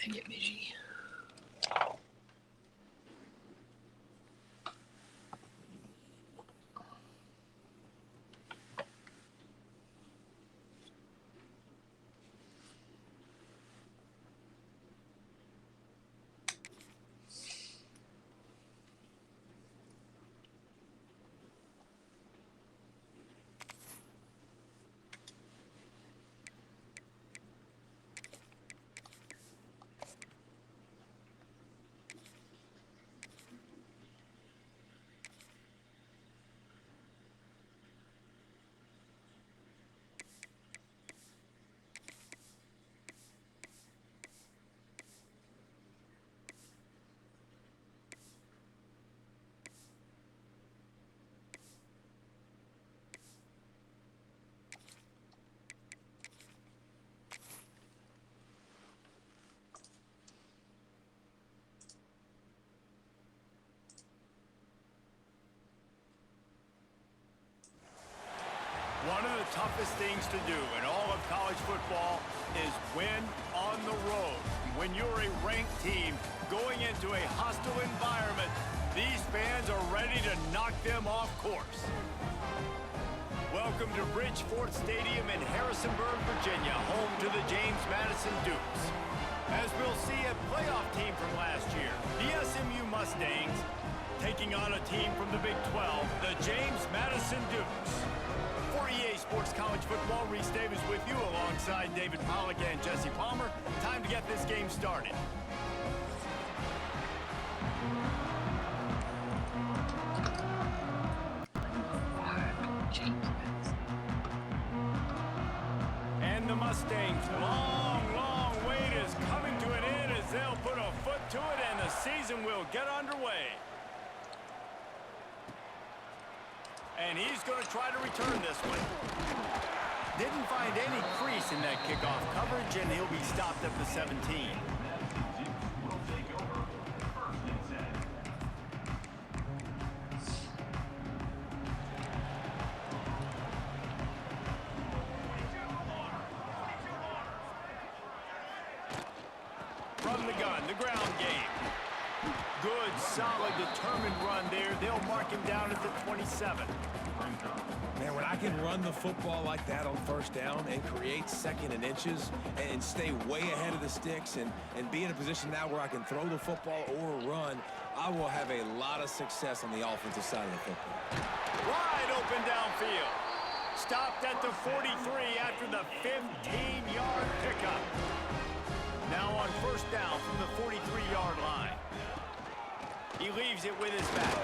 and get midgey. One of the toughest things to do in all of college football is win on the road. When you're a ranked team going into a hostile environment, these fans are ready to knock them off course. Welcome to Bridgeport Stadium in Harrisonburg, Virginia, home to the James Madison Dukes. As we'll see, a playoff team from last year, the SMU Mustangs, taking on a team from the Big 12, the James Madison Dukes. For EA Sports College Football, Reese Davis with you alongside David Pollack and Jesse Palmer. Time to get this game started. And the Mustangs' long wait is coming to an end as they'll put a foot to it and the season will get underway. And he's going to try to return this one. Didn't find any crease in that kickoff coverage, and he'll be stopped at the 17. From the gun, the ground game. Good, solid, determined run there. They'll mark him down at the 27. Man, when I can run the football like that on first down and create second and inches and stay way ahead of the sticks and be in a position now where I can throw the football or run, I will have a lot of success on the offensive side of the football. Wide open downfield. Stopped at the 43 after the 15-yard pickup. Now on first down from the 43-yard line. He leaves it with his back.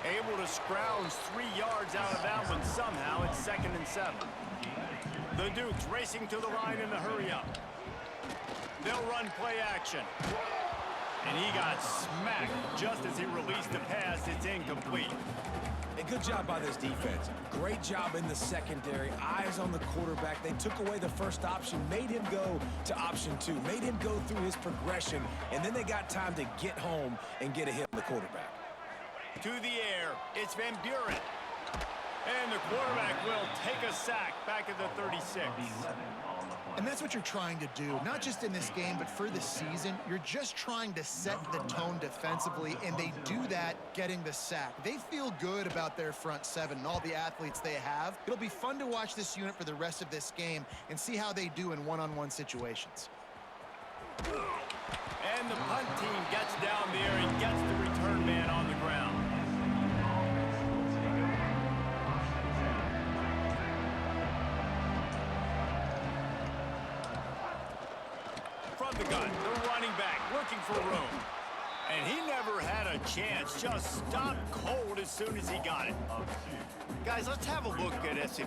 Able to scrounge 3 yards out of that one somehow. It's 2nd and 7. The Dukes racing to the line in the hurry-up. They'll run play action. And he got smacked just as he released the pass. It's incomplete. A good job by this defense. Great job in the secondary. Eyes on the quarterback. They took away the first option, made him go to option 2, made him go through his progression, and then they got time to get home and get a hit on the quarterback. To the air, it's Van Buren. And the quarterback will take a sack back at the 36. And that's what you're trying to do, not just in this game, but for the season. You're just trying to set the tone defensively, and they do that getting the sack. They feel good about their front seven and all the athletes they have. It'll be fun to watch this unit for the rest of this game and see how they do in one-on-one situations. And the punt team gets down there and gets the return man on the ground. From the gun, the running back looking for room. And he never had a chance, just stopped cold as soon as he got it. Guys, let's have a look at SMU.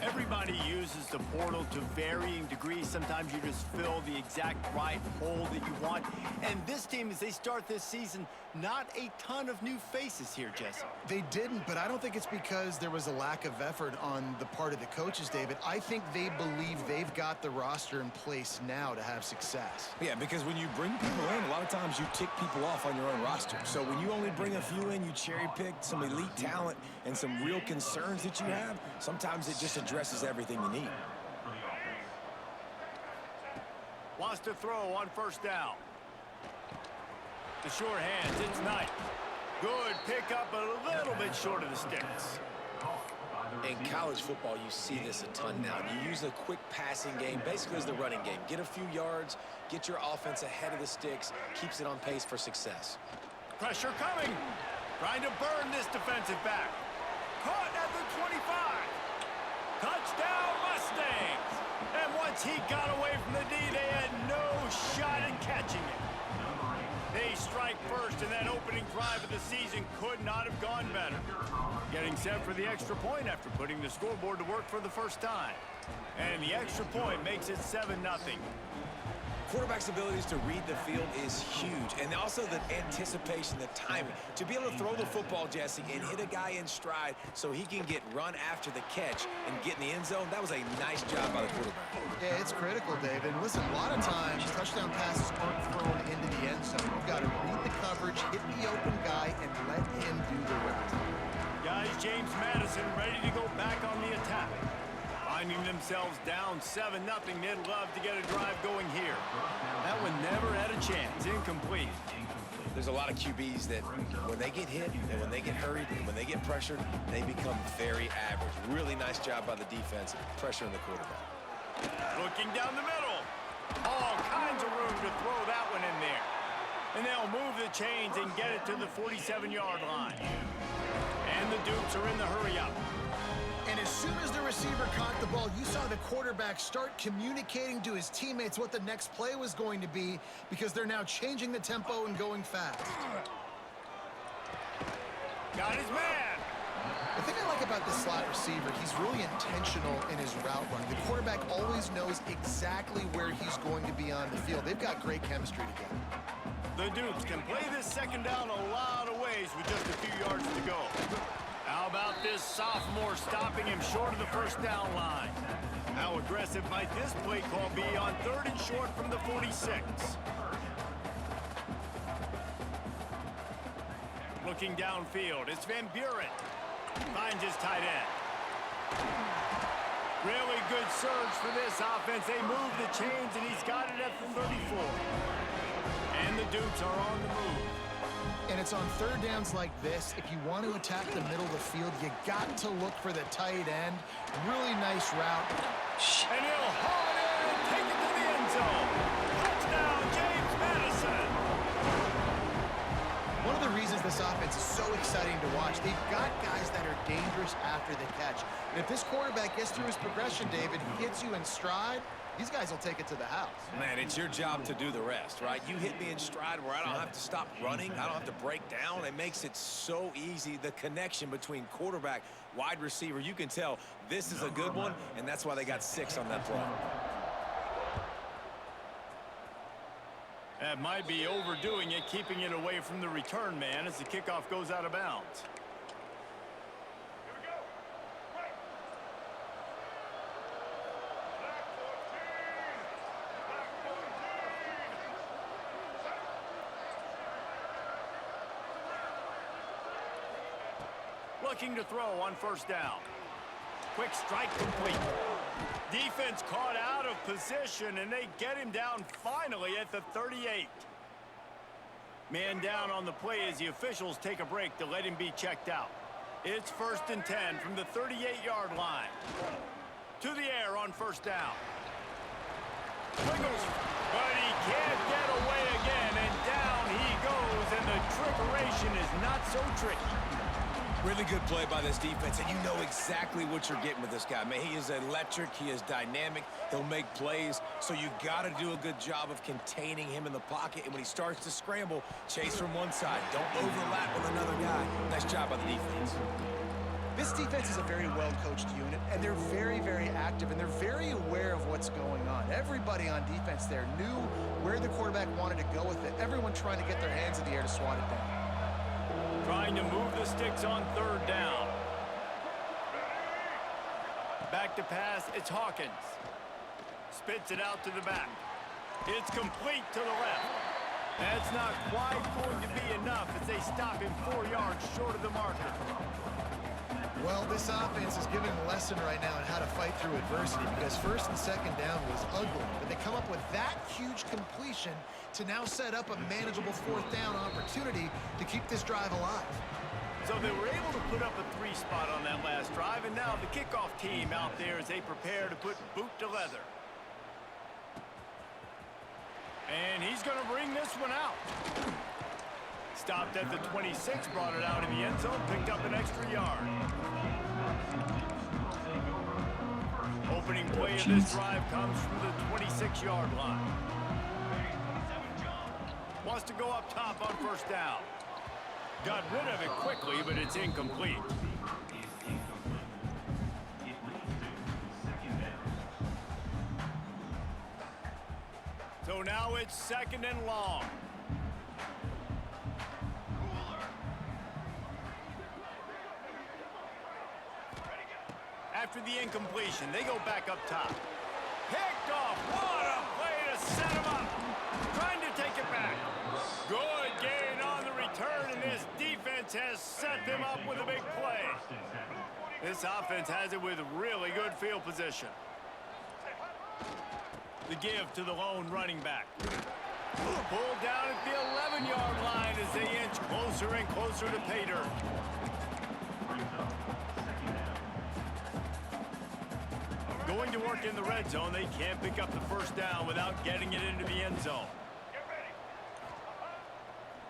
Everybody uses the portal to varying degrees. Sometimes you just fill the exact right hole that you want. And this team, as they start this season, not a ton of new faces here, Jesse. They didn't, but I don't think it's because there was a lack of effort on the part of the coaches, David. I think they believe they've got the roster in place now to have success. Yeah, because when you bring people in, a lot of times you tick people off on your own roster. So when you only bring a few in, you cherry-pick some elite talent and some real concerns that you have, sometimes it just addresses everything you need. Wants to throw on first down. The short hands, it's Knight. Good pick up a little bit short of the sticks. In college football, you see this a ton now. You use a quick passing game, basically as the running game. Get a few yards, get your offense ahead of the sticks, keeps it on pace for success. Pressure coming. Trying to burn this defensive back. Caught at the 25. Touchdown Mustangs. And once he got away from the D, they had no shot at catching it. They strike first, and that opening drive of the season could not have gone better. Getting set for the extra point after putting the scoreboard to work for the first time. And the extra point makes it 7-0. Quarterback's abilities to read the field is huge, and also the anticipation, the timing. To be able to throw the football, Jesse, and hit a guy in stride so he can get run after the catch and get in the end zone, that was a nice job by the quarterback. Yeah, it's critical, David. Listen, a lot of times touchdown passes aren't thrown into the end zone. You've got to read the coverage, hit the open guy, and let him do the rest. Guys, James Madison ready to go back on the attack. Finding themselves down 7-0, they'd love to get a drive going here. That one never had a chance. Incomplete. There's a lot of QBs that when they get hit and when they get hurried and when they get pressured, they become very average. Really nice job by the defense, pressuring the quarterback. Looking down the middle. All kinds of room to throw that one in there. And they'll move the chains and get it to the 47-yard line. And the Dukes are in the hurry-up. And as soon as the receiver caught the ball, you saw the quarterback start communicating to his teammates what the next play was going to be because they're now changing the tempo and going fast. Got his man. The thing I like about this slot receiver, he's really intentional in his route run. The quarterback always knows exactly where he's going to be on the field. They've got great chemistry together. The Dukes can play this second down a lot of ways with just a few yards to go. How about this sophomore stopping him short of the first down line? How aggressive might this play call be on 3rd and short from the 46? Looking downfield, it's Van Buren. Finds his tight end. Really good surge for this offense. They move the chains, and he's got it at the 34. And the Dukes are on the move. And it's on 3rd downs like this. If you want to attack the middle of the field, you got to look for the tight end. Really nice route. And he'll haul it in and take it to the end zone. Touchdown, James Madison. One of the reasons this offense is so exciting to watch, they've got guys that are dangerous after the catch. And if this quarterback gets through his progression, David, he hits you in stride, these guys will take it to the house. Man, it's your job to do the rest, right? You hit me in stride where I don't have to stop running. I don't have to break down. It makes it so easy. The connection between quarterback, wide receiver, you can tell this is a good one, and that's why they got 6 on that play. That might be overdoing it, keeping it away from the return man as the kickoff goes out of bounds. Looking to throw on first down. Quick strike complete. Defense caught out of position, and they get him down finally at the 38. Man down on the play as the officials take a break to let him be checked out. It's 1st and 10 from the 38-yard line. To the air on first down. Wiggles, but he can't get away again, and down he goes, and the trickeration is not so tricky. Really good play by this defense, and you know exactly what you're getting with this guy. Man, he is electric. He is dynamic. He'll make plays, so you got to do a good job of containing him in the pocket. And when he starts to scramble, chase from one side. Don't overlap with another guy. Nice job by the defense. This defense is a very well-coached unit, and they're very, very active, and they're very aware of what's going on. Everybody on defense there knew where the quarterback wanted to go with it. Everyone trying to get their hands in the air to swat it down. Trying to move the sticks on 3rd down. Back to pass, it's Hawkins. Spits it out to the back. It's complete to the left. That's not quite going to be enough as they stop him 4 yards short of the marker. Well, this offense is giving a lesson right now on how to fight through adversity because first and second down was ugly, but they come up with that huge completion to now set up a manageable fourth down opportunity to keep this drive alive. So they were able to put up a 3 spot on that last drive, and now the kickoff team out there as they prepare to put boot to leather. And he's going to bring this one out. Stopped at the 26, brought it out in the end zone, picked up an extra yard. Opening play of this drive comes from the 26-yard line. Wants to go up top on first down. Got rid of it quickly, but it's incomplete. So now it's 2nd and long. After the incompletion, they go back up top. Picked off. What a play to set him up. Trying to take it back. Good gain on the return, and this defense has set them up with a big play. This offense has it with really good field position. The give to the lone running back. Pulled down at the 11-yard line as they inch closer and closer to pay dirt. Going to work in the red zone, they can't pick up the first down without getting it into the end zone.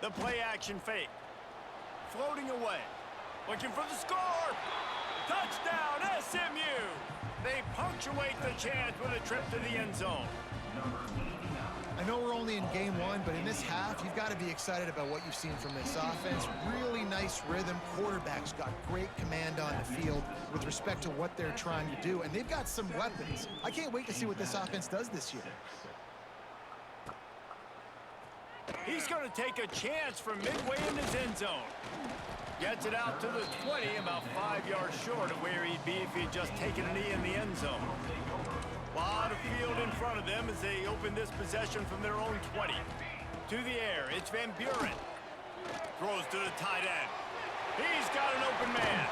The play action fake. Floating away. Looking for the score. Touchdown, SMU. They punctuate the chance with a trip to the end zone. I know we're only in game 1, but in this half, you've got to be excited about what you've seen from this offense. Really nice rhythm. Quarterback's got great command on the field with respect to what they're trying to do, and they've got some weapons. I can't wait to see what this offense does this year. He's going to take a chance from midway in his end zone. Gets it out to the 20, about 5 yards short of where he'd be if he'd just taken a knee in the end zone. A lot of field in front of them as they open this possession from their own 20. To the air, it's Van Buren. Throws to the tight end. He's got an open man.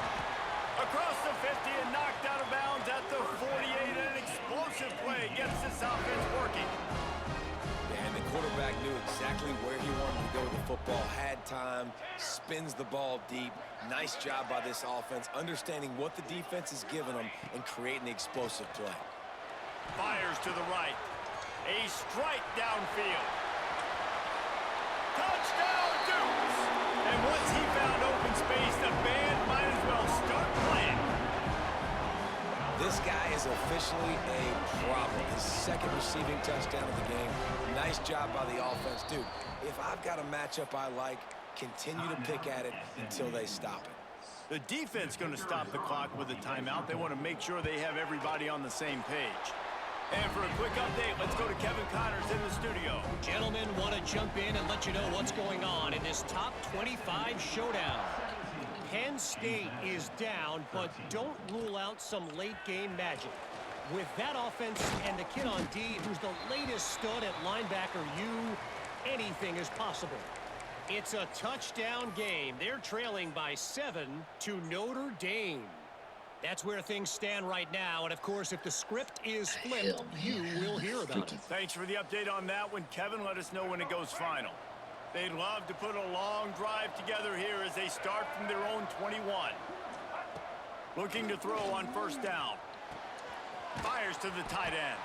Across the 50 and knocked out of bounds at the 48. An explosive play gets this offense working. And the quarterback knew exactly where he wanted to go with the football, had time, spins the ball deep. Nice job by this offense, understanding what the defense is giving them and creating the explosive play. Fires to the right. A strike downfield. Touchdown, Dukes! And once he found open space, the band might as well start playing. This guy is officially a problem. His 2nd receiving touchdown of the game. Nice job by the offense. Dude, if I've got a matchup I like, continue to pick at it until they stop it. The defense going to stop the clock with a timeout. They want to make sure they have everybody on the same page. And for a quick update, let's go to Kevin Connors in the studio. Gentlemen, want to jump in and let you know what's going on in this top 25 showdown. Penn State is down, but don't rule out some late-game magic. With that offense and the kid on D, who's the latest stud at linebacker, anything is possible. It's a touchdown game. They're trailing by 7 to Notre Dame. That's where things stand right now, and of course, if the script is flipped, you will hear about it. Thanks for the update on that one, Kevin. Let us know when it goes final. They'd love to put a long drive together here as they start from their own 21. Looking to throw on first down. Fires to the tight end.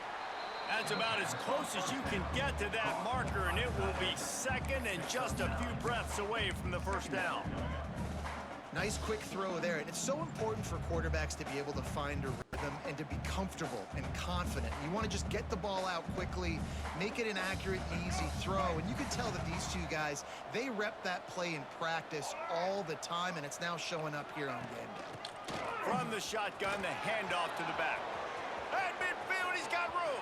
That's about as close as you can get to that marker, and it will be 2nd and just a few breaths away from the first down. Nice quick throw there. And it's so important for quarterbacks to be able to find a rhythm and to be comfortable and confident. You want to just get the ball out quickly, make it an accurate and easy throw. And you can tell that these two guys, they rep that play in practice all the time, and it's now showing up here on game day. From the shotgun, the handoff to the back. At midfield, he's got room.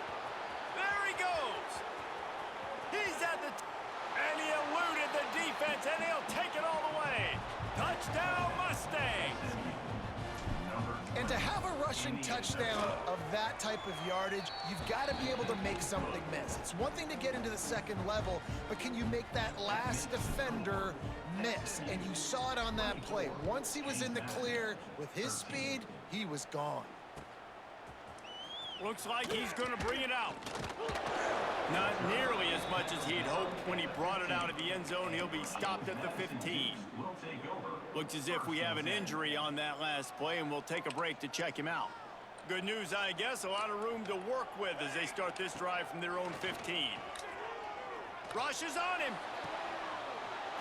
There he goes. He's at the... and he eluded the defense, and he'll take it all the way. Touchdown, Mustangs! And to have a rushing touchdown of that type of yardage, you've got to be able to make something miss. It's one thing to get into the second level, but can you make that last defender miss? And you saw it on that play. Once he was in the clear with his speed, he was gone. Looks like he's going to bring it out. Not nearly as much as he'd hoped. When he brought it out of the end zone, he'll be stopped at the 15. Looks as if we have an injury on that last play, and we'll take a break to check him out. Good news, I guess. A lot of room to work with as they start this drive from their own 15. Rushes on him.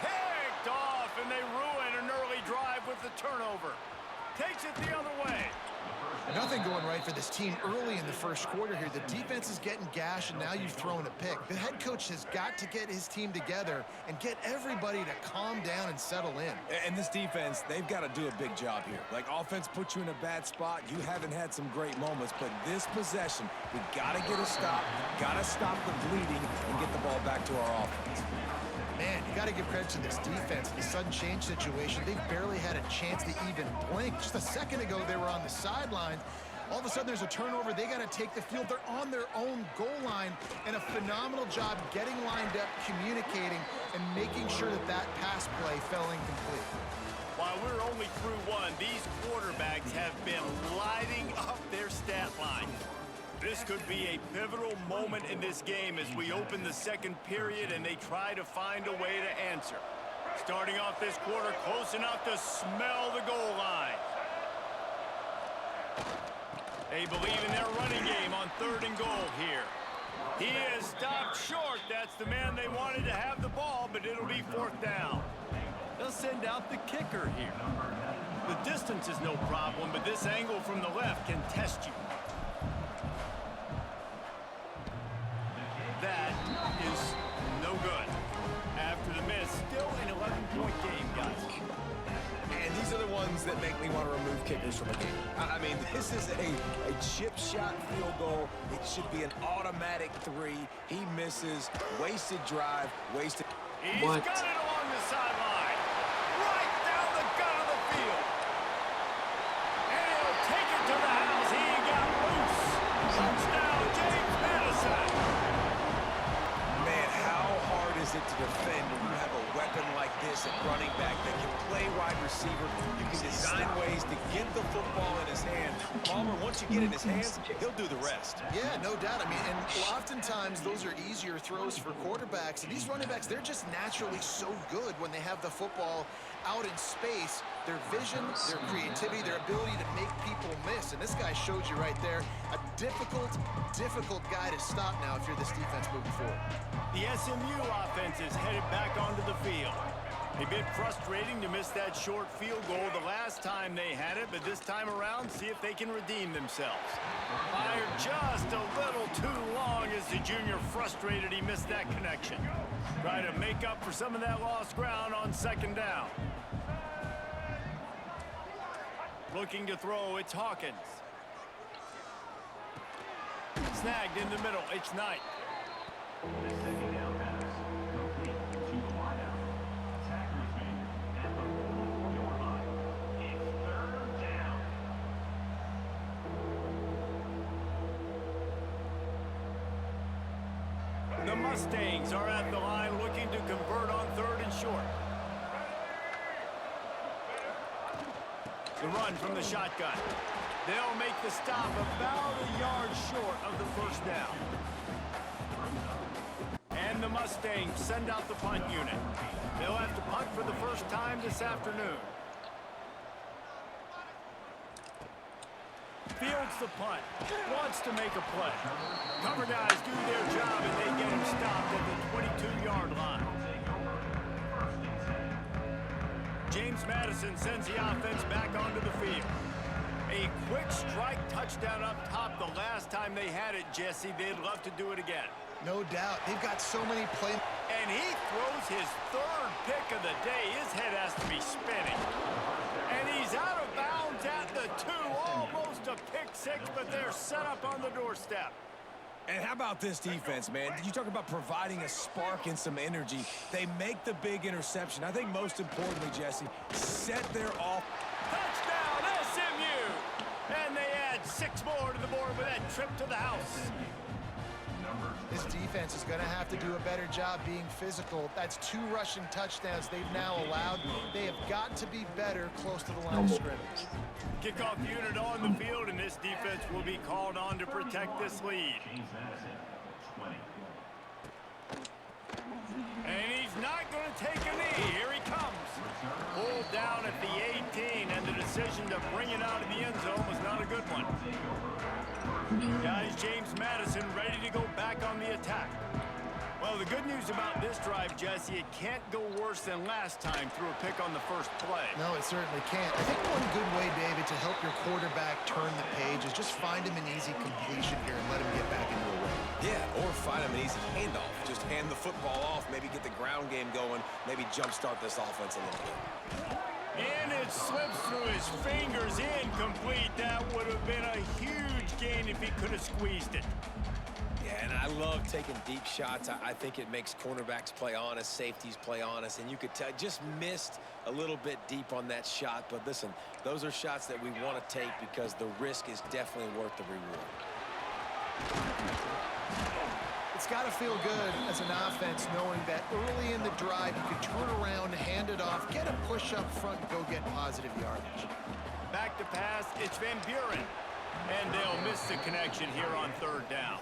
Picked off, and they ruin an early drive with the turnover. Takes it the other way. Nothing going right for this team early in the first quarter here. The defense is getting gashed, and now you've thrown a pick. The head coach has got to get his team together and get everybody to calm down and settle in. And this defense, they've got to do a big job here. Like, offense puts you in a bad spot. You haven't had some great moments, but this possession, we got to get a stop. Got to stop the bleeding and get the ball back to our offense. Man, you got to give credit to this defense. In the sudden change situation, they've barely had a chance to even blink. Just a second ago, they were on the sidelines. All of a sudden, there's a turnover. They got to take the field. They're on their own goal line, and a phenomenal job getting lined up, communicating, and making sure that that pass play fell incomplete. While we're only through one, these quarterbacks have been lighting up their stat line. This could be a pivotal moment in this game as we open the second period and they try to find a way to answer. Starting off this quarter close enough to smell the goal line. They believe in their running game on 3rd and goal here. He is stopped short. That's the man they wanted to have the ball, but it'll be 4th down. They'll send out the kicker here. The distance is no problem, but this angle from the left can test you. That is no good. After the miss, still an 11-point game, guys. And these are the ones that make me want to remove kickers from a game. I mean, this is a chip shot field goal. It should be an automatic 3. He misses. Wasted drive. Wasted. He's got it along the sideline. Right down the gut of the field. And he'll take it to the house. He got loose. Touchdown, James Madison. Man, how hard is it to defend when you have a weapon like this at running back that can play wide receiver? You can design ways to get the football in his hand. Palmer, once you get it in his hands, he'll do the rest. Yeah, no doubt. I mean, and oftentimes those are easier throws for quarterbacks. And these running backs, they're just naturally so good when they have the football out in space. Their vision, their creativity, their ability to make people miss. And this guy showed you right there, a difficult guy to stop now if you're this defense moving forward. The SMU offense is headed back onto the field. A bit frustrating to miss that short field goal the last time they had it, but this time around, see if they can redeem themselves. Fired just a little too long as the junior frustrated he missed that connection. Try to make up for some of that lost ground on 2nd down. Looking to throw, it's Hawkins. Snagged in the middle, it's Knight. The Mustangs are at the line looking to convert on 3rd and short. The run from the shotgun. They'll make the stop about a yard short of the 1st down. And the Mustangs send out the punt unit. They'll have to punt for the first time this afternoon. Fields the punt. Wants to make a play. Cover guys do their job and they get him stopped at the 22-yard line. James Madison sends the offense back onto the field. A quick strike touchdown up top the last time they had it, Jesse. They'd love to do it again. No doubt. They've got so many plays. And he throws his 3rd pick of the day. His head has to be spinning. And he's out of bounds at the 2. Almost a pick 6, but they're set up on the doorstep. And how about this defense, man? You talk about providing a spark and some energy. They make the big interception. I think most importantly, Jesse, set their off. Touchdown, SMU! And they add 6 more to the board with that trip to the house. This defense is going to have to do a better job being physical. That's 2 rushing touchdowns they've now allowed. They have got to be better close to the line of scrimmage. Kickoff unit on the field, and this defense will be called on to protect this lead. And he's not going to take a knee. Here he comes. Pulled down at the 18, and the decision to bring it out of the end zone was not a good one. Guys, James Madison ready to go back on the attack. Well, the good news about this drive, Jesse, it can't go worse than last time through a pick on the first play. No, it certainly can't. I think one good way, David, to help your quarterback turn the page is just find him an easy completion here and let him get back into a rhythm. Yeah, or find him an easy handoff. Just hand the football off, maybe get the ground game going, maybe jumpstart this offense a little bit. And it slips through his fingers, incomplete. That would have been a huge gain if he could have squeezed it. Yeah, and I love taking deep shots. I think it makes cornerbacks play honest, safeties play honest, and you could tell just missed a little bit deep on that shot. But listen, those are shots that we want to take because the risk is definitely worth the reward. It's got to feel good as an offense knowing that early in the drive you could turn around, hand it off, get a push up front, and go get positive yardage. Back to pass, it's Van Buren. And they'll miss the connection here on 3rd down.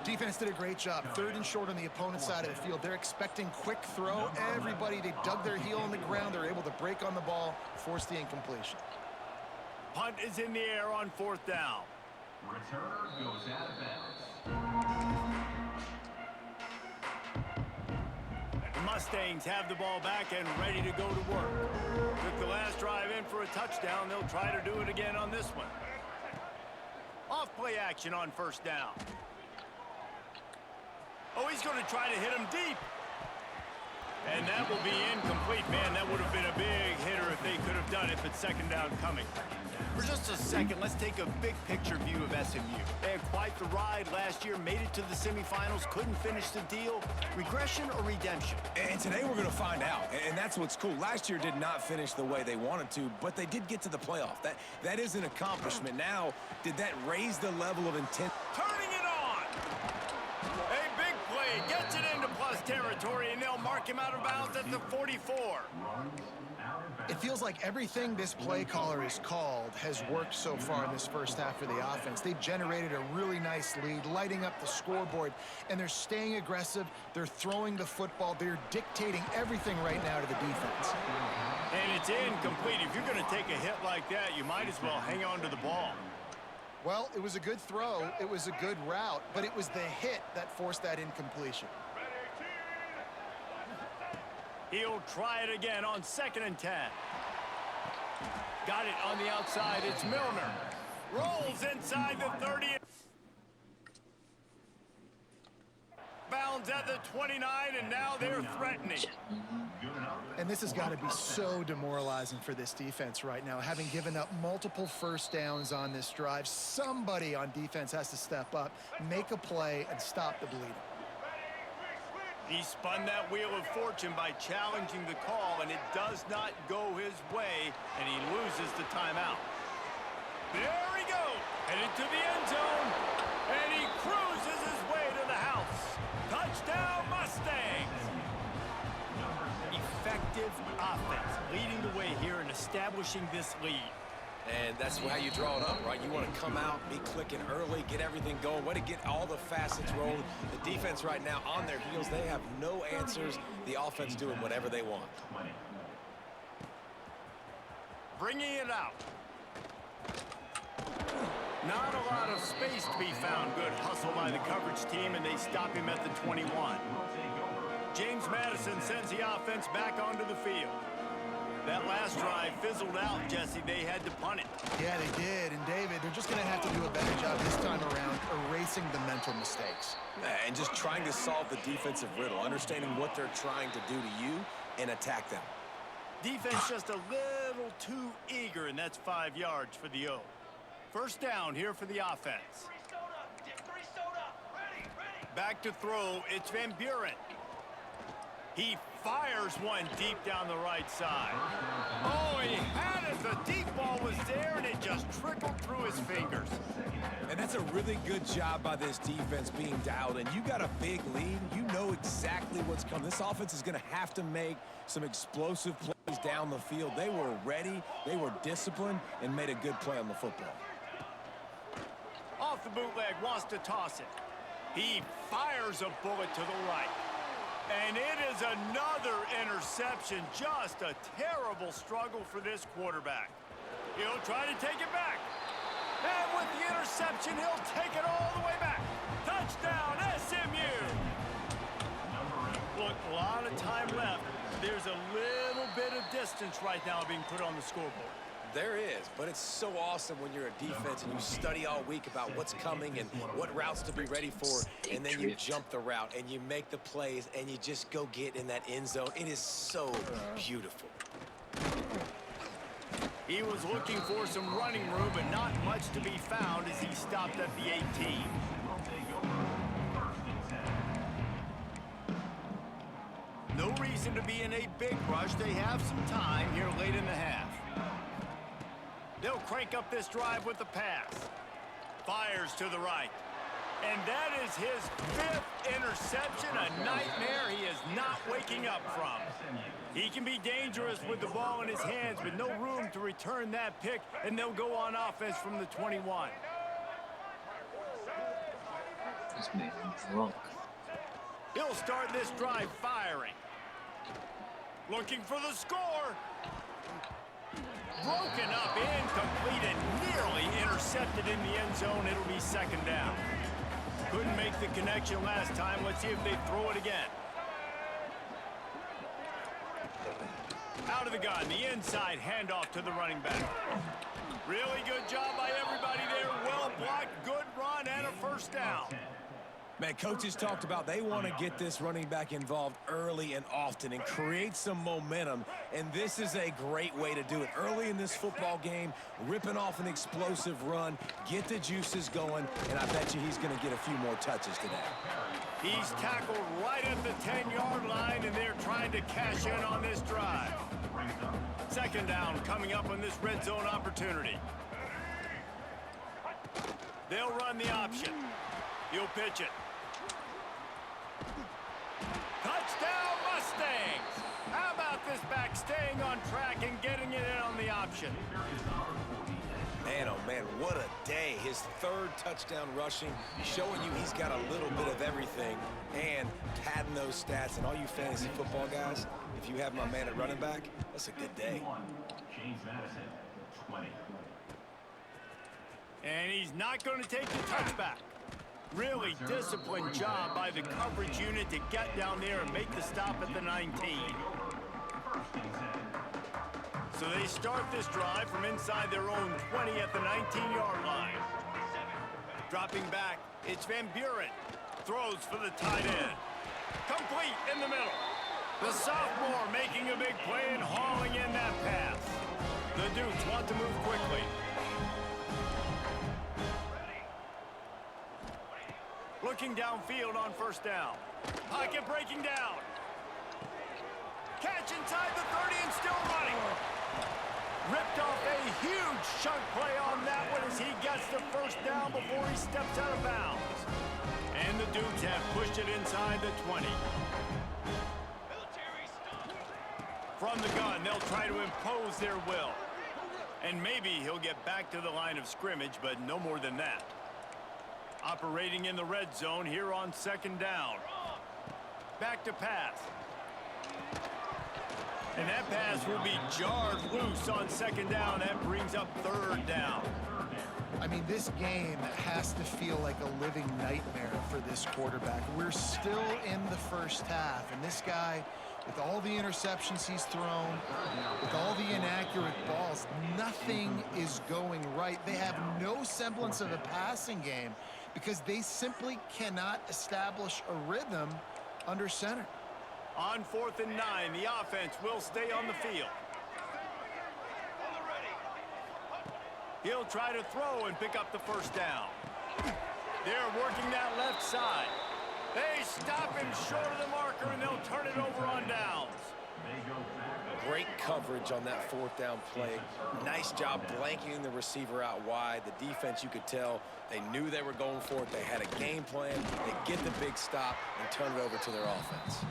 Defense did a great job. 3rd and short on the opponent's side of the field. They're expecting quick throw. Everybody, they dug their heel on the ground. They're able to break on the ball, force the incompletion. Punt is in the air on 4th down. Returner goes out of bounds. The Mustangs have the ball back and ready to go to work. Took the last drive in for a touchdown. They'll try to do it again on this one. Off play action on 1st down. Oh, he's going to try to hit him deep. And that will be incomplete. Man, that would have been a big hitter if they could have done it, but 2nd down coming. For just a second, let's take a big picture view of SMU. They had quite the ride last year, made it to the semifinals, couldn't finish the deal. Regression or redemption? And today we're going to find out, and that's what's cool. Last year did not finish the way they wanted to, but they did get to the playoff. That is an accomplishment. Now, did that raise the level of intent? Turning it on! A big play, gets it into plus territory, and they'll mark him out of bounds at the 44. It feels like everything this play caller has called has worked so far in this first half for the offense. They've generated a really nice lead, lighting up the scoreboard, and they're staying aggressive. They're throwing the football. They're dictating everything right now to the defense. And it's incomplete. If you're going to take a hit like that, you might as well hang on to the ball. Well, it was a good throw. It was a good route, but it was the hit that forced that incompletion. He'll try it again on 2nd and 10. Got it on the outside. It's Milner. Rolls inside the 30. Bounds at the 29, and now they're threatening. And this has got to be so demoralizing for this defense right now. Having given up multiple 1st downs on this drive, somebody on defense has to step up, make a play, and stop the bleeding. He spun that wheel of fortune by challenging the call, and it does not go his way, and he loses the timeout. There he goes, headed to the end zone, and he cruises his way to the house. Touchdown, Mustangs! Effective offense, leading the way here and establishing this lead. And that's how you draw it up, right? You want to come out, be clicking early, get everything going, way to get all the facets rolling. The defense right now on their heels, they have no answers. The offense doing whatever they want. Bringing it out. Not a lot of space to be found. Good hustle by the coverage team, and they stop him at the 21. James Madison sends the offense back onto the field. That last drive fizzled out, Jesse. They had to punt it. Yeah, they did. And, David, they're just going to have to do a better job this time around erasing the mental mistakes. And just trying to solve the defensive riddle, understanding what they're trying to do to you and attack them. Defense just a little too eager, and that's 5 yards for the O. 1st down here for the offense. Back to throw. It's Van Buren. He fires one deep down the right side. Oh, he had it. The deep ball was there, and it just trickled through his fingers. really good job by this defense being dialed in. You got a big lead. You know exactly what's coming. This offense is going to have to make some explosive plays down the field. They were ready, they were disciplined, and made a good play on the football. Off the bootleg, wants to toss it. He fires a bullet to the right. And it is another interception. Just a terrible struggle for this quarterback. He'll try to take it back. And with the interception, he'll take it all the way back. Touchdown, SMU! Look, a lot of time left. There's a little bit of distance right now being put on the scoreboard. There is, but it's so awesome when you're a defense and you study all week about what's coming and what routes to be ready for, and then you jump the route and you make the plays and you just go get in that end zone. It is so beautiful. He was looking for some running room, but not much to be found as he stopped at the 18. No reason to be in a big rush. They have some time here late in the half. They'll crank up this drive with the pass. Fires to the right. And that is his 5th interception, a nightmare he is not waking up from. He can be dangerous with the ball in his hands, but no room to return that pick, and they'll go on offense from the 21. This man drunk. He'll start this drive firing. Looking for the score. Broken up, incomplete, and nearly intercepted in the end zone. It'll be 2nd down. Couldn't make the connection last time. Let's see if they throw it again. Out of the gun, the inside handoff to the running back. Really good job by everybody there. Well blocked, good run, and a 1st down. Man, coaches talked about they want to get this running back involved early and often and create some momentum, and this is a great way to do it. Early in this football game, ripping off an explosive run, get the juices going, and I bet you he's going to get a few more touches today. He's tackled right at the 10-yard line, and they're trying to cash in on this drive. 2nd down coming up on this red zone opportunity. They'll run the option. He'll pitch it. Touchdown, Mustangs! How about this back staying on track and getting it in on the option? Man, oh man, what a day. His 3rd touchdown rushing, showing you he's got a little bit of everything and padding those stats. And all you fantasy football guys, if you have my man at running back, that's a good day. James Madison, 20. And he's not going to take the touchback. Really disciplined job by the coverage unit to get down there and make the stop at the 19. So they start this drive from inside their own 20 at the 19-yard line. Dropping back, it's Van Buren. Throws for the tight end. Complete in the middle. The sophomore making a big play and hauling in that pass. The Dukes want to move quickly. Looking downfield on 1st down. Pocket breaking down. Catch inside the 30 and still running. Ripped off a huge chunk play on that one as he gets the 1st down before he steps out of bounds. And the Dukes have pushed it inside the 20. From the gun, they'll try to impose their will. And maybe he'll get back to the line of scrimmage, but no more than that. Operating in the red zone here on 2nd down. Back to pass. And that pass will be jarred loose on 2nd down. That brings up 3rd down. I mean, this game has to feel like a living nightmare for this quarterback. We're still in the 1st half, and this guy, with all the interceptions he's thrown, with all the inaccurate balls, nothing is going right. They have no semblance of a passing game because they simply cannot establish a rhythm under center. On 4th and 9, the offense will stay on the field. He'll try to throw and pick up the 1st down. They're working that left side. They stop him short of the marker, and they'll turn it over on downs. Great coverage on that fourth down play. Nice job blanketing the receiver out wide. The defense, you could tell, they knew they were going for it. They had a game plan. They get the big stop and turn it over to their offense.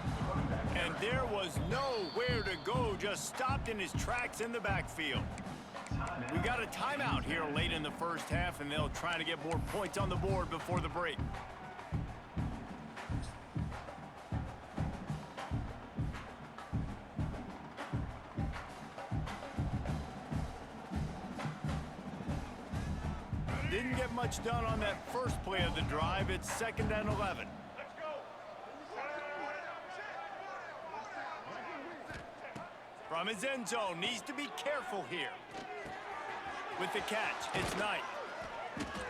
And there was nowhere to go, just stopped in his tracks in the backfield. We got a timeout here late in the first half, and they'll try to get more points on the board before the break. Didn't get much done on that first play of the drive. It's 2nd and 11. From his end zone, needs to be careful here. With the catch, it's Knight.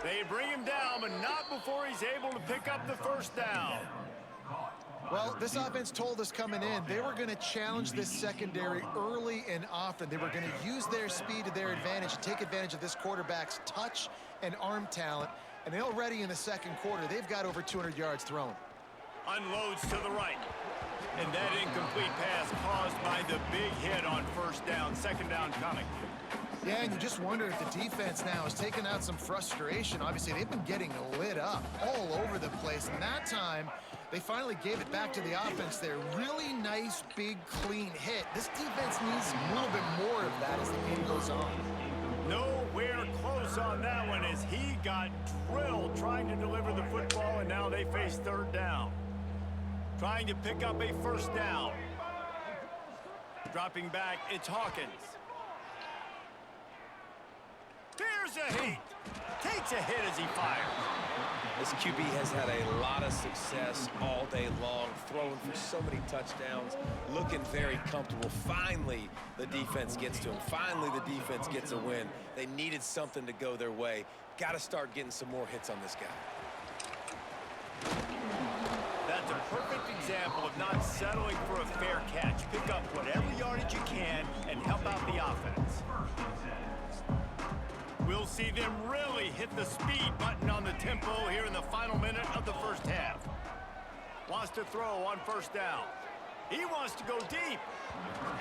They bring him down, but not before he's able to pick up the first down. Well, this offense told us coming in they were going to challenge this secondary early and often. They were going to use their speed to their advantage and take advantage of this quarterback's touch and arm talent. And already in the second quarter, they've got over 200 yards thrown. Unloads to the right. And that incomplete pass caused by the big hit on first down. 2nd down coming. Yeah, and you just wonder if the defense now is taking out some frustration. Obviously, they've been getting lit up all over the place. And that time, they finally gave it back to the offense there. Really nice, big, clean hit. This defense needs a little bit more of that as the game goes on. Nowhere close on that one as he got drilled trying to deliver the football, and now they face 3rd down. Trying to pick up a first down. Dropping back, it's Hawkins. There's a heat. Takes a hit as he fires. This QB has had a lot of success all day long, throwing for so many touchdowns, looking very comfortable. Finally, the defense gets to him. Finally, the defense gets a win. They needed something to go their way. Got to start getting some more hits on this guy. That's a perfect example of not settling for a fair catch. Pick up whatever yardage you can and help out the offense. We'll see them really hit the speed button on the tempo here in the final minute of the first half. Wants to throw on first down. He wants to go deep.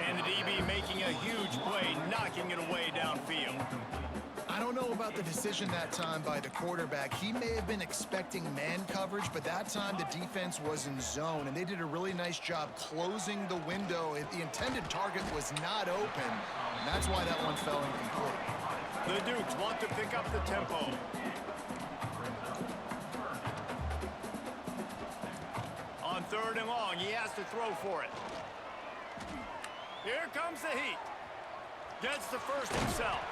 And the DB making a huge play, knocking it away downfield. I don't know about the decision that time by the quarterback. He may have been expecting man coverage, but that time the defense was in zone, and they did a really nice job closing the window. The intended target was not open, and that's why that one fell incomplete. The Dukes want to pick up the tempo. On 3rd and long, he has to throw for it. Here comes the heat. Gets the first himself.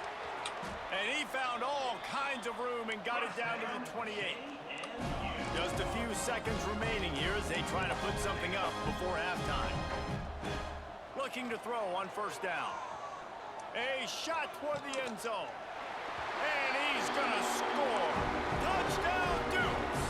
And he found all kinds of room and got it down to the 28. Just a few seconds remaining here as they try to put something up before halftime. Looking to throw on first down. A shot toward the end zone. And he's going to score. Touchdown, Dukes!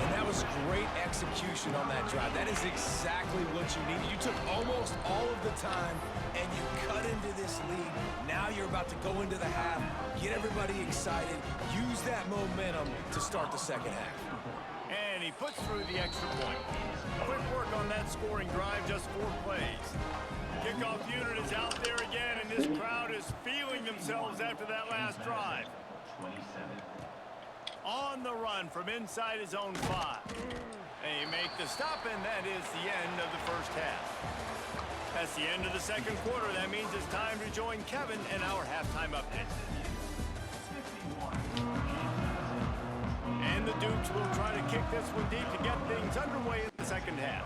And that was great execution on that drive. That is exactly what you needed. You took almost all of the time, and you cut into this lead. Now you're about to go into the half, get everybody excited, use that momentum to start the second half. And he puts through the extra point. Quick work on that scoring drive, just 4 plays. Kickoff unit is out there again, and this crowd is feeling themselves after that last drive. On the run from inside his own 5. They make the stop, and that is the end of the first half. That's the end of the second quarter. That means it's time to join Kevin in our halftime update. And the Dukes will try to kick this one deep to get things underway in the second half.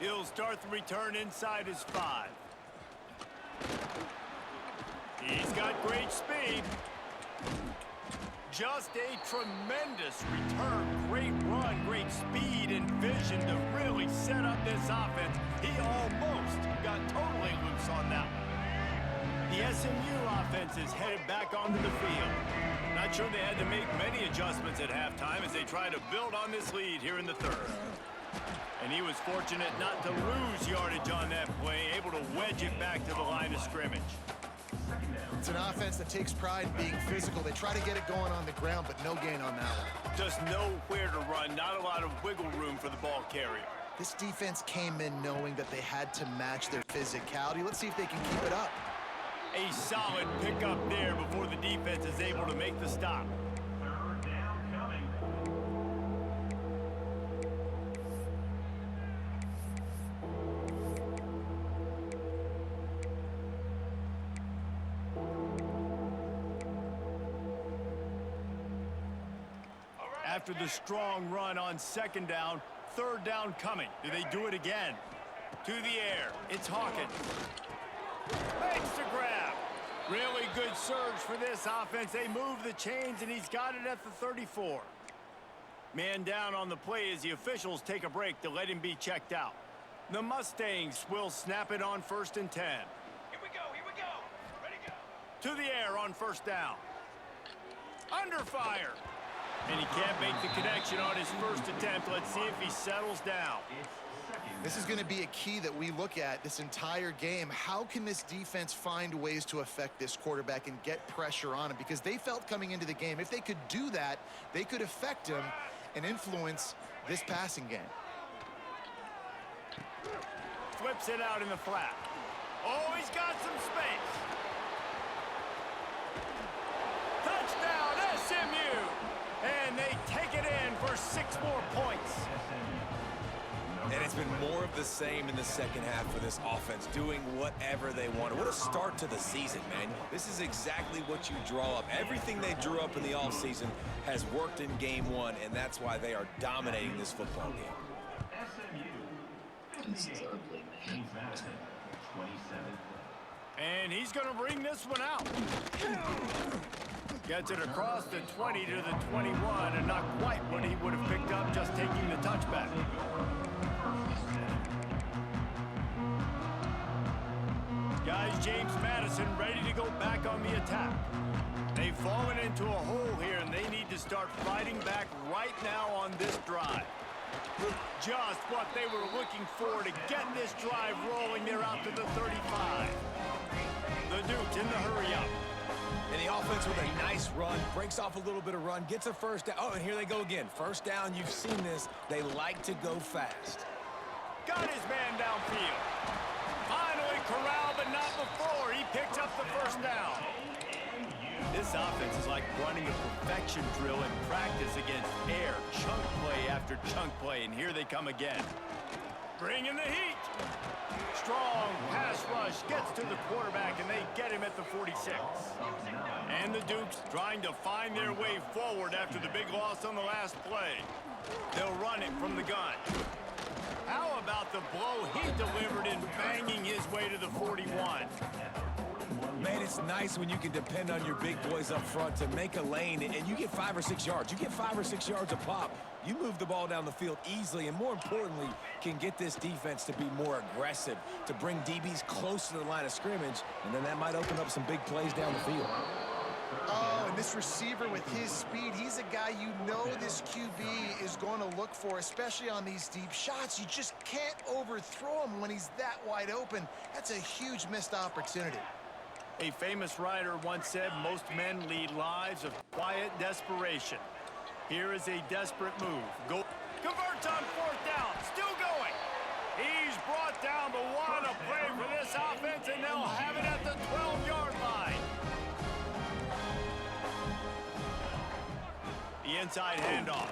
He'll start the return inside his 5. He's got great speed. Just a tremendous return. Great run, great speed and vision to really set up this offense. He almost got totally loose on that one. The SMU offense is headed back onto the field. Not sure they had to make many adjustments at halftime as they try to build on this lead here in the 3rd. And he was fortunate not to lose yardage on that play, able to wedge it back to the line of scrimmage. It's an offense that takes pride in being physical. They try to get it going on the ground, but no gain on that one. Just nowhere to run, not a lot of wiggle room for the ball carrier. This defense came in knowing that they had to match their physicality. Let's see if they can keep it up. A solid pickup there before the defense is able to make the stop. Third down coming. After the strong run on second down, third down coming. Do they do it again? To the air. It's Hawkins. Makes the grab. Really good surge for this offense. They move the chains, and he's got it at the 34. Man down on the play as the officials take a break to let him be checked out. The Mustangs will snap it on 1st and 10. Here we go, ready to go. To the air on first down. Under fire. And he can't make the connection on his first attempt. Let's see if he settles down. This is going to be a key that we look at this entire game. How can this defense find ways to affect this quarterback and get pressure on him? Because they felt coming into the game, if they could do that, they could affect him and influence this passing game. Flips it out in the flat. Oh, he's got some space. Touchdown, SMU! And they take it in for 6 more points. And it's been more of the same in the second half for this offense, doing whatever they want. What a start to the season, man. This is exactly what you draw up. Everything they drew up in the offseason has worked in game 1, and that's why they are dominating this football game. This is ugly, man. James Madison, 27. And he's going to bring this one out. Gets it across the 20 to the 21, and not quite what he would have picked up just taking the touchback. Guys, James Madison ready to go back on the attack. They've fallen into a hole here, and they need to start fighting back right now on this drive. Just what they were looking for to get this drive rolling. They're out to the 35. The Dukes in the hurry-up. And the offense with a nice run, breaks off a little bit of run, gets a first down. Oh, and here they go again. First down, you've seen this. They like to go fast. Got his man downfield. Finally corralled, but not before. He picks up the first down. This offense is like running a perfection drill in practice against air. Chunk play after chunk play, and here they come again. Bringing the heat. Strong pass rush gets to the quarterback, and they get him at the 46. And the Dukes trying to find their way forward after the big loss on the last play. They'll run it from the gun. How about the blow he delivered in banging his way to the 41? Man, it's nice when you can depend on your big boys up front to make a lane, and you get 5 or 6 yards. You get 5 or 6 yards a pop. You move the ball down the field easily, and more importantly, can get this defense to be more aggressive, to bring DBs close to the line of scrimmage, and then that might open up some big plays down the field. Oh, and this receiver with his speed, he's a guy you know this QB is going to look for, especially on these deep shots. You just can't overthrow him when he's that wide open. That's a huge missed opportunity. A famous writer once said, most men lead lives of quiet desperation. Here is a desperate move. Go. Converts on 4th down. Still going. He's brought down, but what a play for this offense, and they'll have it at the 12-yard line. The inside handoff.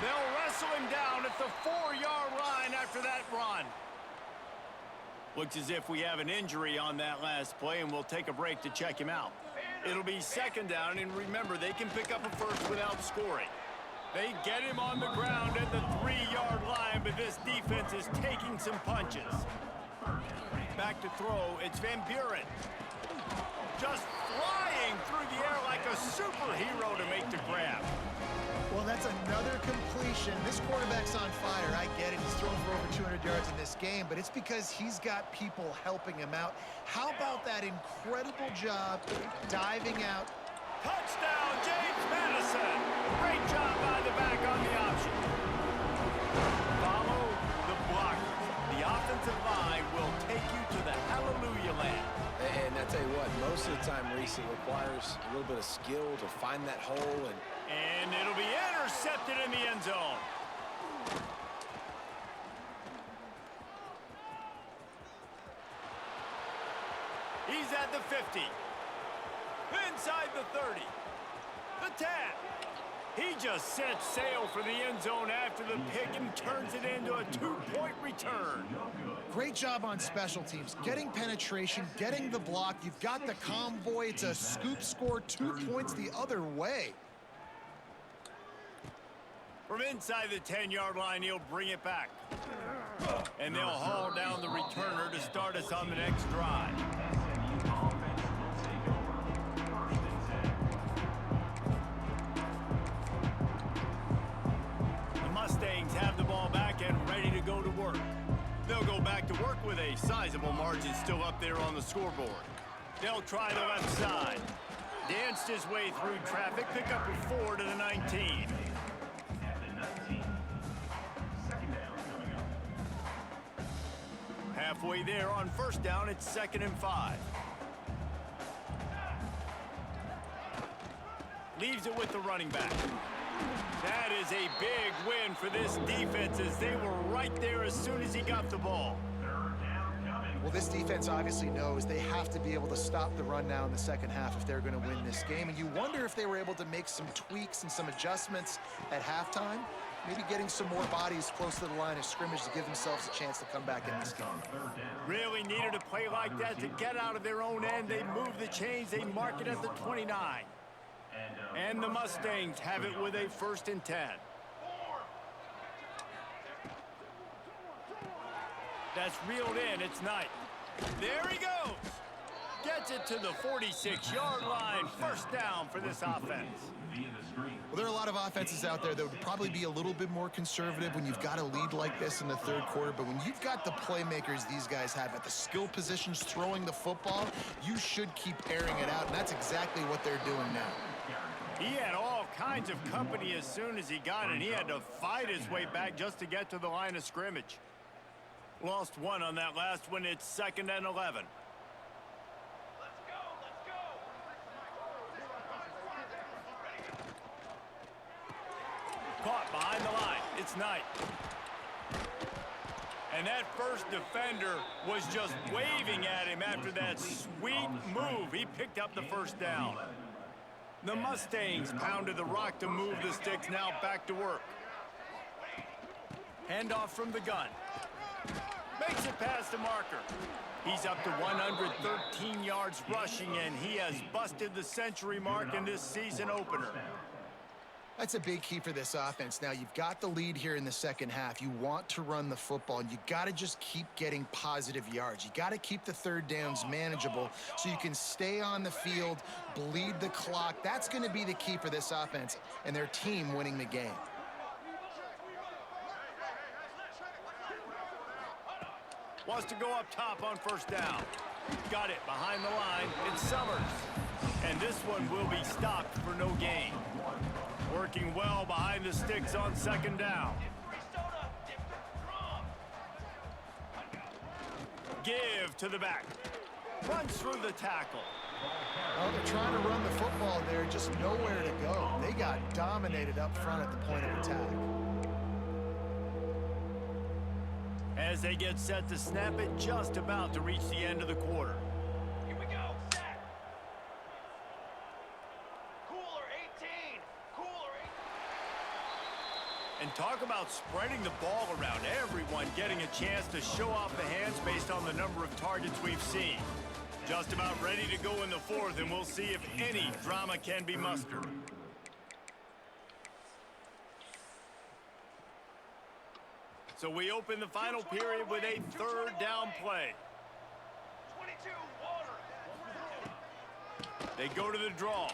They'll wrestle him down at the 4-yard line after that run. Looks as if we have an injury on that last play, and we'll take a break to check him out. It'll be 2nd down, and remember, they can pick up a first without scoring. They get him on the ground at the 3-yard line, but this defense is taking some punches. Back to throw, it's Van Buren. Just flying through the air like a superhero to make the grab. Well, that's another completion. This quarterback's on fire. I get it. He's thrown for over 200 yards in this game, but it's because he's got people helping him out. How about that incredible job diving out? Touchdown, James Madison. Great job by the back on the option. Follow the block. The offensive line will take you to the hallelujah land. And this. It requires a little bit of skill to find that hole. And it'll be intercepted in the end zone. He's at the 50. Inside the 30. The tap. He just sets sail for the end zone after the pick and turns it into a 2-point return. Great job on special teams. Getting penetration, getting the block. You've got the convoy. It's a scoop score, 2 points the other way. From inside the 10-yard line, he'll bring it back. And they'll haul down the returner to start us on the next drive. Mustangs have the ball back and ready to go to work. They'll go back to work with a sizable margin still up there on the scoreboard. They'll try the left side. Danced his way through traffic, pick up a 4 to the 19. Halfway there on first down, it's 2nd and 5. Leaves it with the running back. That is a big win for this defense as they were right there as soon as he got the ball. Well, this defense obviously knows they have to be able to stop the run now in the second half if they're going to win this game. And you wonder if they were able to make some tweaks and some adjustments at halftime, maybe getting some more bodies close to the line of scrimmage to give themselves a chance to come back in this game. Really needed a play like that to get out of their own end. They move the chains. They mark it at the 29. And the Mustangs have it with a 1st and 10. That's reeled in. It's Knight. There he goes. Gets it to the 46-yard line. 1st down for this offense. Well, there are a lot of offenses out there that would probably be a little bit more conservative when you've got a lead like this in the 3rd quarter. But when you've got the playmakers these guys have at the skill positions throwing the football, you should keep airing it out. And that's exactly what they're doing now. He had all kinds of company as soon as he got it. He had to fight his way back just to get to the line of scrimmage. Lost one on that last one. It's 2nd and 11. Let's go, let's go. Caught behind the line. It's Knight. And that first defender was just waving at him after that sweet move. He picked up the 1st down. The Mustangs pounded the rock to move the sticks. Now back to work. Handoff from the gun. Makes it past the marker. He's up to 113 yards rushing, and he has busted the century mark in this season opener. That's a big key for this offense. Now, you've got the lead here in the second half. You want to run the football, and you got to just keep getting positive yards. You got to keep the 3rd downs manageable so you can stay on the field, bleed the clock. That's going to be the key for this offense and their team winning the game. Wants to go up top on 1st down. Got it behind the line. It's Summers. And this one will be stopped for no gain. Working well behind the sticks on 2nd down. Give to the back. Runs through the tackle. Well, they're trying to run the football there, just nowhere to go. They got dominated up front at the point of attack. As they get set to snap it, just about to reach the end of the quarter. Here we go. Set. Cooler 18. Cooler 18. And talk about spreading the ball around. Everyone getting a chance to show off the hands based on the number of targets we've seen. Just about ready to go in the 4th, and we'll see if any drama can be mustered. So we open the final period with a 3rd down play. 22, water. They go to the draw.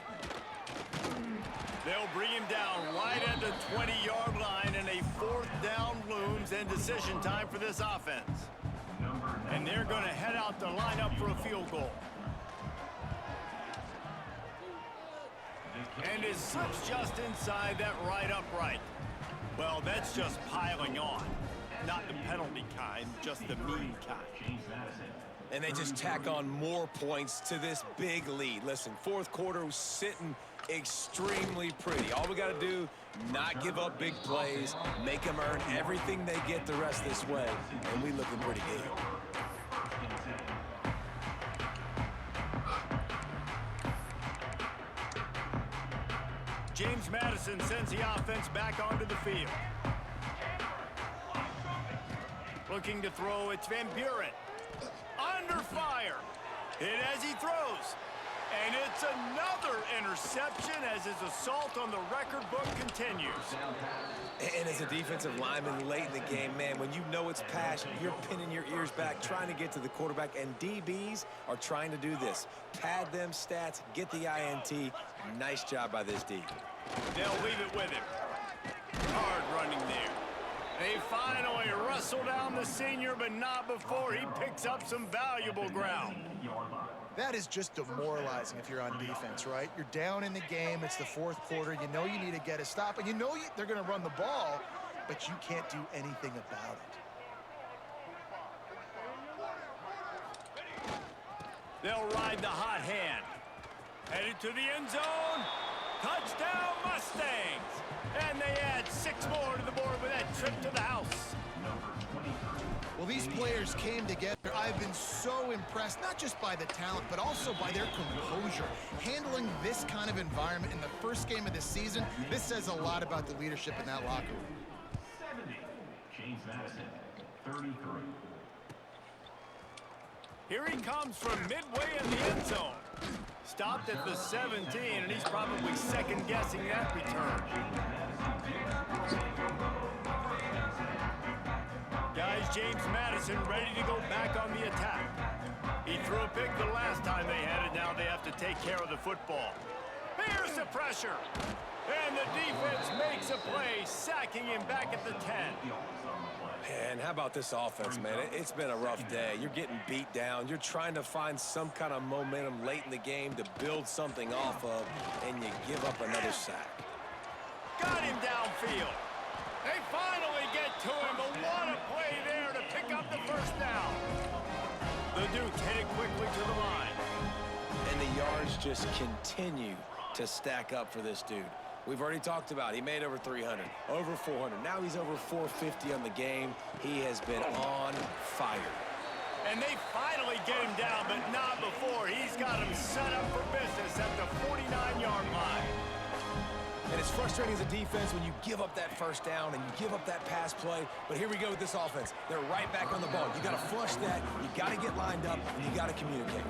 They'll bring him down right at the 20-yard line, and a 4th down looms and decision time for this offense. And they're going to head out to line up for a field goal. And it slips just inside that right upright. Well, that's just piling on. Not the penalty kind, just the mean kind. And they just tack on more points to this big lead. Listen, fourth quarter was sitting extremely pretty. All we got to do, not give up big plays, make them earn everything they get the rest this way, and we looking pretty good. James Madison sends the offense back onto the field. Looking to throw, it's Van Buren. Under fire. Hit as he throws. And it's another interception as his assault on the record book continues. And as a defensive lineman late in the game, man, when you know it's passion, you're pinning your ears back, trying to get to the quarterback, and DBs are trying to do this. Pad them stats, get the INT. Nice job by this D. They'll leave it with him. Hard running there. They finally wrestle down the senior, but not before he picks up some valuable ground. That is just demoralizing if you're on defense, right? You're down in the game. It's the fourth quarter. You know you need to get a stop, and you know they're going to run the ball, but you can't do anything about it. They'll ride the hot hand. Headed to the end zone. Touchdown, Mustangs! And they add 6 more to the board with that trip to the house. Well, these players came together. I've been so impressed, not just by the talent, but also by their composure. Handling this kind of environment in the first game of the season, this says a lot about the leadership in that locker room. 70, James Madison, 33. Here he comes from midway in the end zone. Stopped at the 17, and he's probably second-guessing that return. Guys, James Madison ready to go back on the attack. He threw a pick the last time they had it. Now they have to take care of the football. Here's the pressure. And the defense makes a play, sacking him back at the 10. And how about this offense, man? It's been a rough day. You're getting beat down. You're trying to find some kind of momentum late in the game to build something off of, and you give up another sack. Got him downfield. They finally get to him, but what a play there to pick up the first down. The Dukes headed quickly to the line. And the yards just continue to stack up for this dude. We've already talked about he made over 300, over 400. Now he's over 450 on the game. He has been on fire. And they finally get him down, but not before. He's got him set up for business at the 49-yard line. And it's frustrating as a defense when you give up that first down and you give up that pass play. But here we go with this offense. They're right back on the ball. You got to flush that. You got to get lined up, and you got to communicate.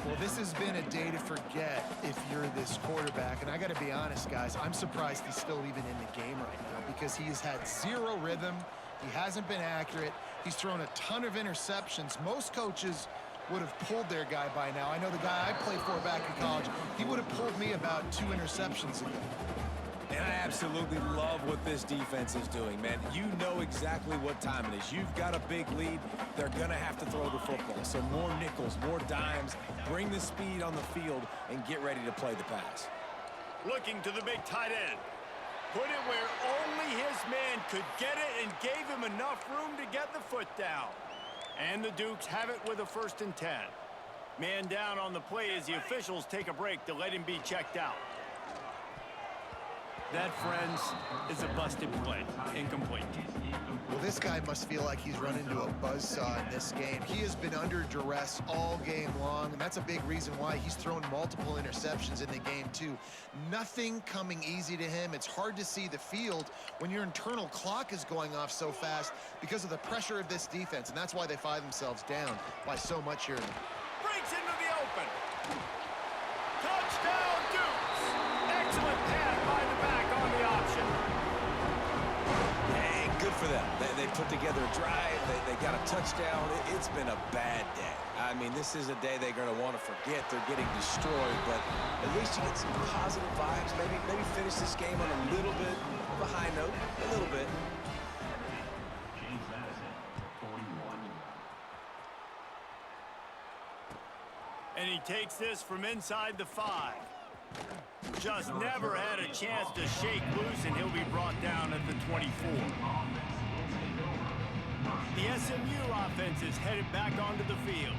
Well, this has been a day to forget if you're this quarterback. And I got to be honest, guys, I'm surprised he's still even in the game right now because he has had zero rhythm. He hasn't been accurate. He's thrown a ton of interceptions. Most coaches would have pulled their guy by now. I know the guy I played for back in college, he would have pulled me about 2 interceptions ago. And I absolutely love what this defense is doing, man. You know exactly what time it is. You've got a big lead. They're going to have to throw the football. So more nickels, more dimes, bring the speed on the field, and get ready to play the pass. Looking to the big tight end. Put it where only his man could get it and gave him enough room to get the foot down. And the Dukes have it with a 1st and 10. Man down on the play as the officials take a break to let him be checked out. That, friends, is a busted play. Incomplete. Well, this guy must feel like he's run into a buzzsaw in this game. He has been under duress all game long, and that's a big reason why he's thrown multiple interceptions in the game, too. Nothing coming easy to him. It's hard to see the field when your internal clock is going off so fast because of the pressure of this defense, and that's why they find themselves down by so much here. Breaks into the open. Touchdown, Dukes! Excellent pass by the back on the option. Hey, good for them. They put together a drive. They got a touchdown. It's been a bad day. I mean, this is a day they're going to want to forget. They're getting destroyed, but at least you get some positive vibes. Maybe finish this game on a little bit of a high note, a little bit. James Madison, 41. And he takes this from inside the 5. Just never had a chance to shake loose, and he'll be brought down at the 24. The SMU offense is headed back onto the field.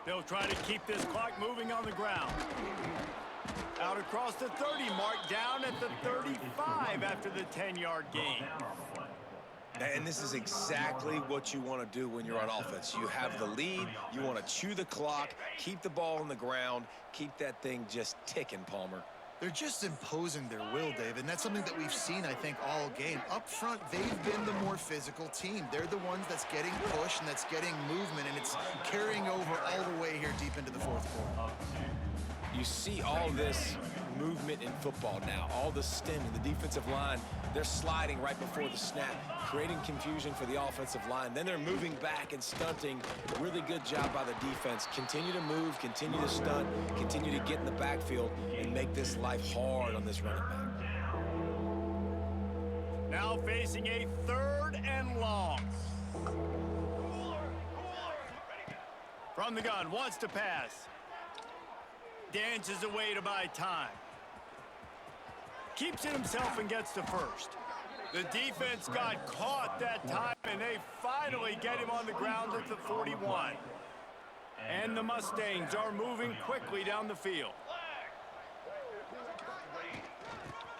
They'll try to keep this clock moving on the ground. Out across the 30 mark, down at the 35 after the 10-yard gain. And this is exactly what you want to do when you're on offense. You have the lead, you want to chew the clock, keep the ball on the ground, keep that thing just ticking, Palmer. They're just imposing their will, Dave, and that's something that we've seen, I think, all game. Up front, they've been the more physical team. They're the ones that's getting pushed and that's getting movement, and it's carrying over all the way here deep into the fourth quarter. You see all this movement in football now, all the stemming, the defensive line, they're sliding right before the snap, creating confusion for the offensive line. Then they're moving back and stunting. Really good job by the defense. Continue to move, continue to stunt, continue to get in the backfield and make this life hard on this running back. Now facing a 3rd and long. From the gun, wants to pass. Dances away to buy time. Keeps it himself and gets to first. The defense got caught that time, and they finally get him on the ground at the 41. And the Mustangs are moving quickly down the field.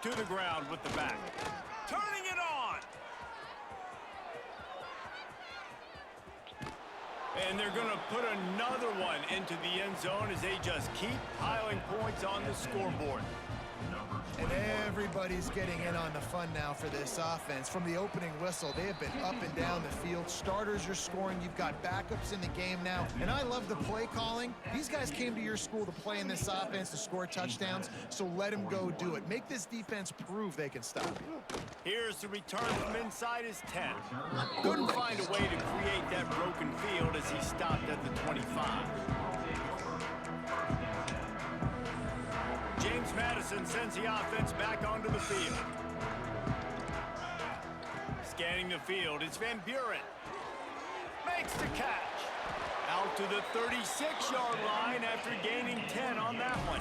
To the ground with the back. Turning it on! And they're going to put another one into the end zone as they just keep piling points on the scoreboard. And everybody's getting in on the fun now for this offense. From the opening whistle, they have been up and down the field. Starters are scoring. You've got backups in the game now. And I love the play calling. These guys came to your school to play in this offense to score touchdowns, so let them go do it. Make this defense prove they can stop you. Here's the return from inside his 10. Couldn't find a way to create that broken field as he stopped at the 25. James Madison sends the offense back onto the field. Scanning the field, it's Van Buren. Makes the catch. Out to the 36-yard line after gaining 10 on that one.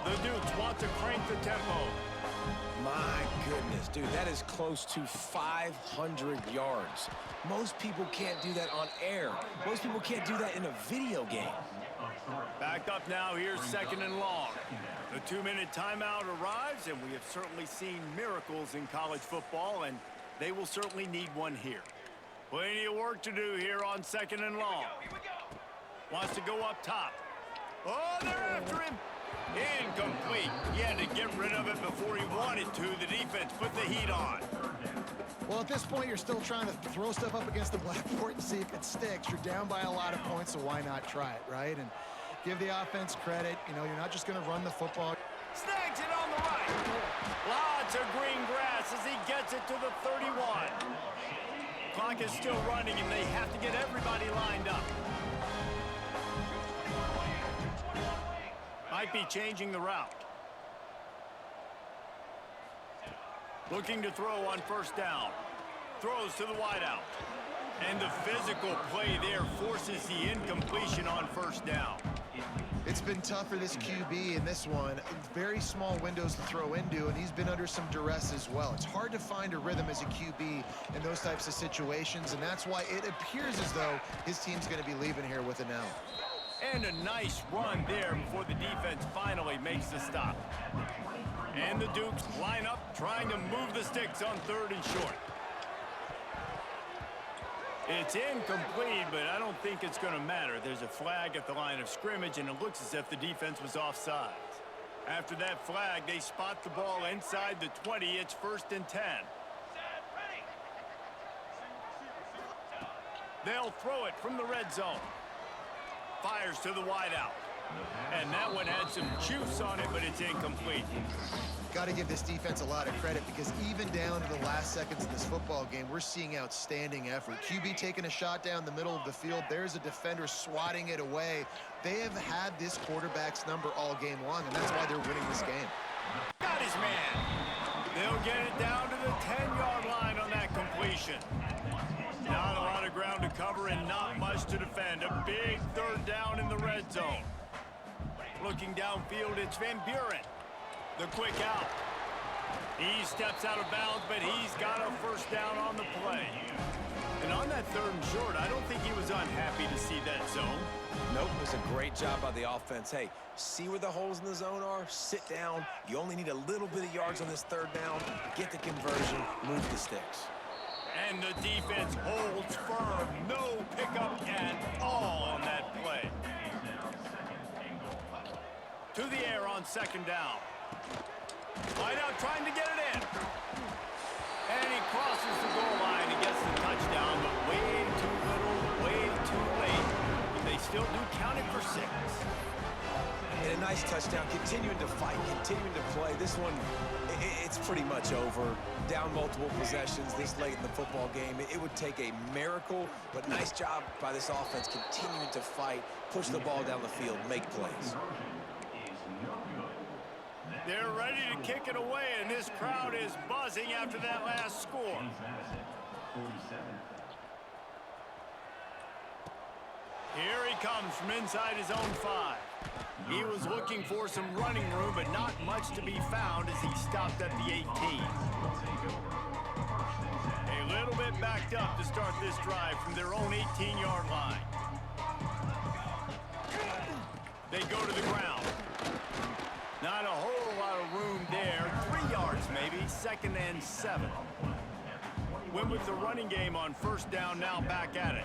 The Dukes want to crank the tempo. My goodness, dude, that is close to 500 yards. Most people can't do that on air. Most people can't do that in a video game. Back up now, here's 2nd and long. The 2-minute timeout arrives, and we have certainly seen miracles in college football, and they will certainly need one here. Plenty of work to do here on 2nd and long. Wants to go up top. Oh, they're after him. Incomplete. He had to get rid of it before he wanted to. The defense put the heat on. Well, at this point, you're still trying to throw stuff up against the blackboard and see if it sticks. You're down by a lot of points, so why not try it, right? And give the offense credit. You know, you're not just going to run the football. Snags it on the right. Lots of green grass as he gets it to the 31. Clock is still running, and they have to get everybody lined up. Might be changing the route. Looking to throw on 1st down. Throws to the wideout. And the physical play there forces the incompletion on 1st down. It's been tough for this QB in this one. Very small windows to throw into, and he's been under some duress as well. It's hard to find a rhythm as a QB in those types of situations, and that's why it appears as though his team's going to be leaving here with an L. And a nice run there before the defense finally makes the stop. And the Dukes line up, trying to move the sticks on 3rd and short. It's incomplete, but I don't think it's going to matter. There's a flag at the line of scrimmage, and it looks as if the defense was offside. After that flag, they spot the ball inside the 20. It's 1st and 10. They'll throw it from the red zone. Fires to the wideout. And that one had some juice on it, but it's incomplete. Got to give this defense a lot of credit because even down to the last seconds of this football game, we're seeing outstanding effort. QB taking a shot down the middle of the field. There's a defender swatting it away. They have had this quarterback's number all game long, and that's why they're winning this game. Got his man. They'll get it down to the 10-yard line on that completion. Not a lot cover and not much to defend. A big third down in the red zone. Looking downfield, it's Van Buren. The quick out. He steps out of bounds, but he's got a first down on the play. And on that 3rd and short, I don't think he was unhappy to see that zone. Nope, it was a great job by the offense. Hey, see where the holes in the zone are? Sit down. You only need a little bit of yards on this 3rd down. Get the conversion, move the sticks. And the defense holds firm. No pickup at all on that play. To the air on 2nd down. Wide out trying to get it in. And he crosses the goal line and gets the touchdown, but way too little, way too late. But they still do count it for 6. And a nice touchdown, continuing to fight, continuing to play. This one, it's pretty much over. Down multiple possessions this late in the football game. It would take a miracle, but nice job by this offense continuing to fight, push the ball down the field, make plays. They're ready to kick it away, and this crowd is buzzing after that last score. Here he comes from inside his own 5. He was looking for some running room, but not much to be found as he stopped at the 18. A little bit backed up to start this drive from their own 18-yard line. They go to the ground. Not a whole lot of room there. 3 yards maybe, 2nd and 7. Went with the running game on 1st down, now back at it.